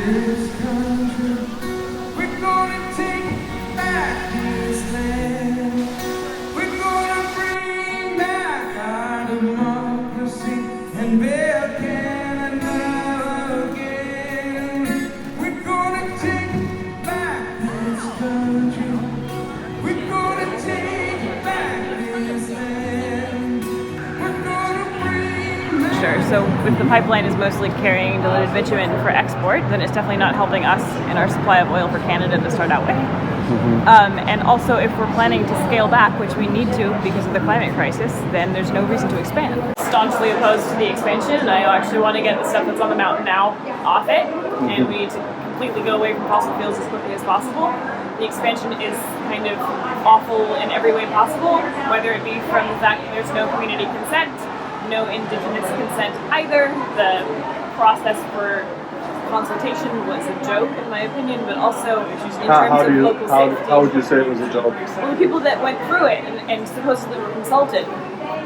this country. We're gonna take back this land. We're gonna bring back our democracy and build Canada again. We're gonna take back this country. We're gonna take back this land. We're gonna bring back. Sure. So if the pipeline is mostly carrying diluted bitumen for export, then it's definitely not helping us in our supply of oil for Canada to start out with. And also, if we're planning to scale back, which we need to because of the climate crisis, then there's no reason to expand. Staunchly opposed to the expansion, and I actually want to get the stuff that's on the mountain now off it, and we need to completely go away from fossil fuels as quickly as possible. The expansion is kind of awful in every way possible, whether it be from the fact that there's no community consent, no Indigenous consent either. The process for consultation was a joke, in my opinion, but also in terms of local safety. How would you say it was a joke? Well, the people that went through it and supposedly were consulted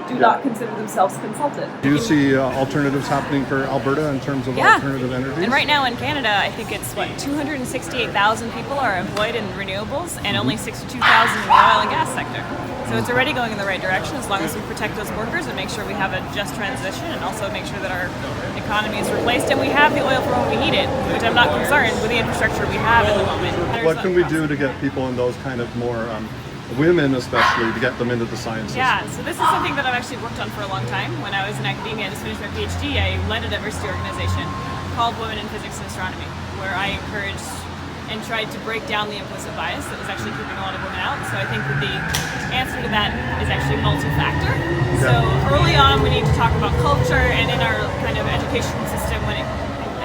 do not consider themselves consulted. Do you see alternatives happening for Alberta in terms of alternative energy? And right now in Canada, I think it's 268,000 people are employed in renewables and only 62,000 in the oil and gas sector. So it's already going in the right direction as long as we protect those workers and make sure we have a just transition and also make sure that our economy is replaced and we have the oil for when we need it, which I'm not concerned with the infrastructure we have at the moment. What can we do to get people in those kind of more, women especially, to get them into the sciences? Yeah, so this is something that I've actually worked on for a long time. When I was in academia and just finished my PhD, I led a diversity organization called Women in Physics and Astronomy, where I encouraged and tried to break down the implicit bias that was actually keeping a lot of women out. So I think that the answer to that is actually multi-factor. So early on we need to talk about culture, and in our kind of education system when in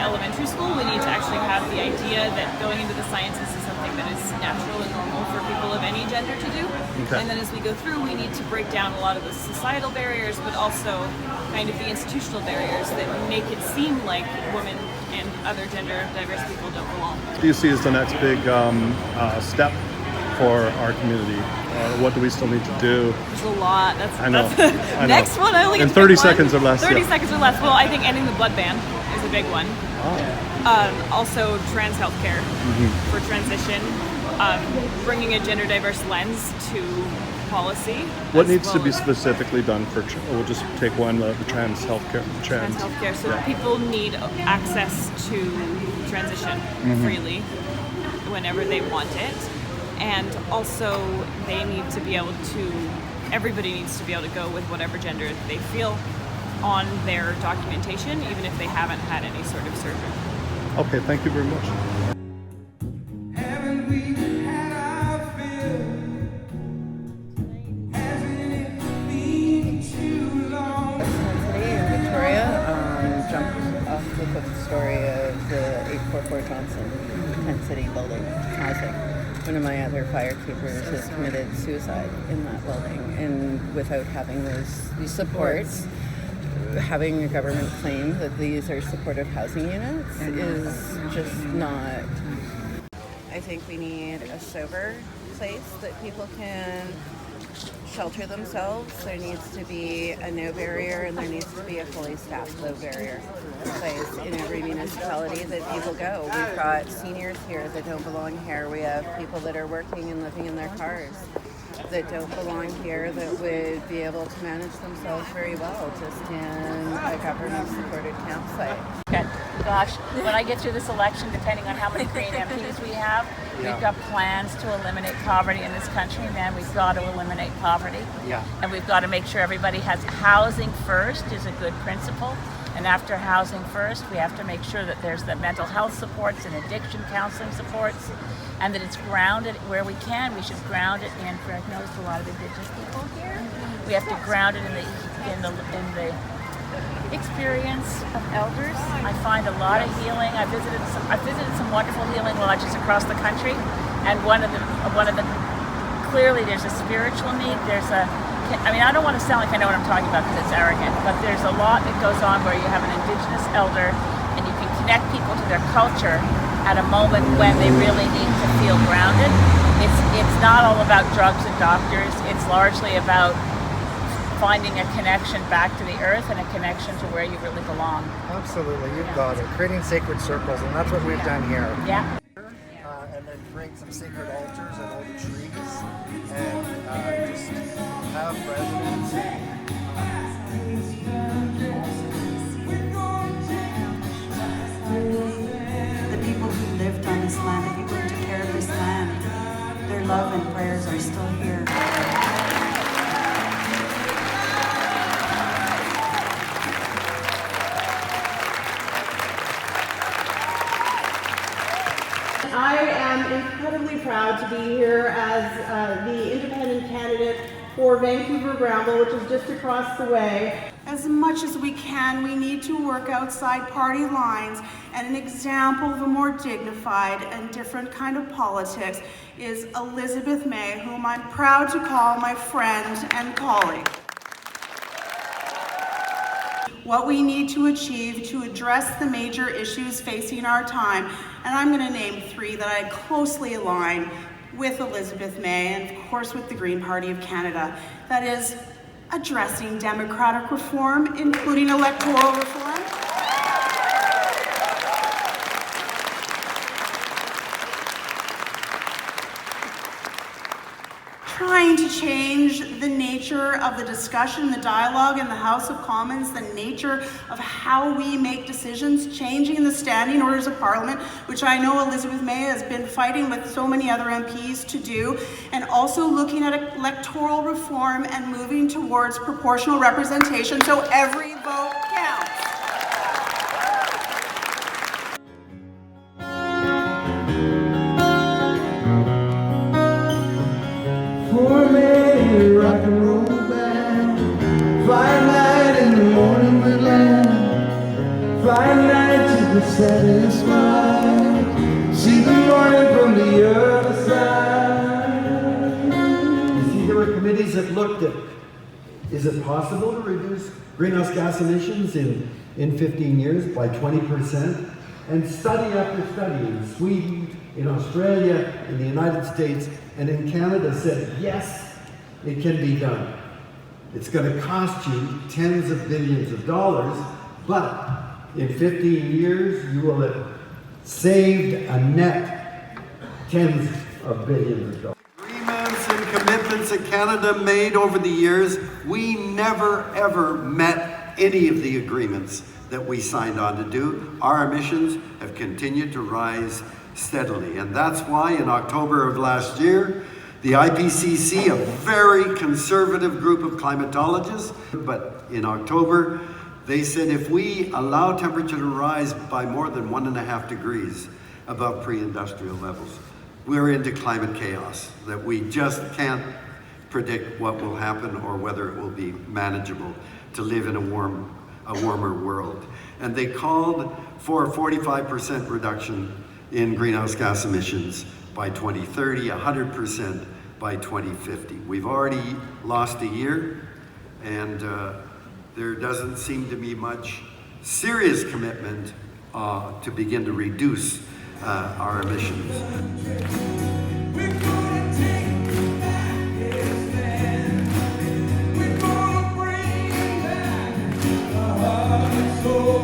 elementary school we need to actually have the idea that going into the sciences is something that is natural and normal for people of any gender to do. And then as we go through we need to break down a lot of the societal barriers, but also kind of the institutional barriers that make it seem like women and other gender diverse people don't belong. What do you see as the next big step for our community? What do we still need to do? There's a lot. I know. Next one, I only get in 30 seconds or less. 30 seconds or less. Well, I think ending the blood ban is a big one. Also, trans healthcare for transition, bringing a gender diverse lens to policy. What needs to be specifically done for? We'll just take one: the trans healthcare. Trans healthcare. So people need access to transition freely whenever they want it, and also they need to be able to. Everybody needs to be able to go with whatever gender they feel on their documentation, even if they haven't had any sort of surgery. Okay, thank you very much. Haven't we had our fill? Hasn't it been too long? Today in Victoria, jumped off the quick story of the 844 Johnson Tent City building housing. One of my other firekeepers has committed suicide in that building, and without having these supports, having a government claim that these are supportive housing units is just not. I think we need a sober place that people can shelter themselves. There needs to be a no barrier, and there needs to be a fully staffed low barrier place in every municipality that people go. We've got seniors here that don't belong here. We have people that are working and living in their cars that don't belong here that would be able to manage themselves very well just in a government-supported campsite. Gosh, when I get through this election, depending on how many Green MPs we have, we've got plans to eliminate poverty in this country, man. We've got to eliminate poverty. And we've got to make sure everybody has housing first is a good principle. And after housing first, we have to make sure that there's the mental health supports and addiction counseling supports, and that it's grounded where we can. We should ground it in. Greg knows a lot of Indigenous people here. We have to ground it in the experience of elders. I find a lot of healing. I've visited some wonderful healing lodges across the country, and one of the clearly there's a spiritual need. I don't want to sound like I know what I'm talking about because it's arrogant, but there's a lot that goes on where you have an Indigenous elder and you can connect people to their culture at a moment when they really need to feel grounded. It's not all about drugs and doctors. It's largely about finding a connection back to the earth and a connection to where you really belong. Absolutely, you've got it. Creating sacred circles, and that's what we've done here. Yeah. And then create some sacred altars and all the trees, and just have residents. The people who lived on this land, the people who took care of this land, their love and prayers are still here. I am incredibly proud to be here as the independent candidate for Vancouver Granville, which is just across the way. As much as we can, we need to work outside party lines, and an example of a more dignified and different kind of politics is Elizabeth May, whom I'm proud to call my friend and colleague. What we need to achieve to address the major issues facing our time, and I'm going to name three that I closely align with Elizabeth May and of course with the Green Party of Canada. That is addressing democratic reform, including electoral reform. Trying to change the nature of the discussion, the dialogue in the House of Commons, the nature of how we make decisions, changing the standing orders of Parliament, which I know Elizabeth May has been fighting with so many other MPs to do, and also looking at electoral reform and moving towards proportional representation so every vote counts. Form a rock and roll band. Fly night in the morning we land. Fly night to the satisfied. See the morning from the other side. You see, there were committees that looked at, is it possible to reduce greenhouse gas emissions in 15 years by 20%? And study after study in Sweden, in Australia, in the United States, and in Canada said, yes, it can be done. It's going to cost you tens of billions of dollars, but in 15 years, you will have saved a net tens of billions of dollars. Agreements and commitments that Canada made over the years, we never ever met any of the agreements that we signed on to do. Our emissions have continued to rise steadily, and that's why in October of last year, the IPCC, a very conservative group of climatologists, but in October, they said if we allow temperature to rise by more than 1.5 degrees above pre-industrial levels, we're into climate chaos, that we just can't predict what will happen or whether it will be manageable to live in a warmer world. And they called for a 45% reduction in greenhouse gas emissions by 2030, 100% by 2050. We've already lost a year, and there doesn't seem to be much serious commitment to begin to reduce our emissions. We're gonna take back this land. We're gonna bring back our heart and soul.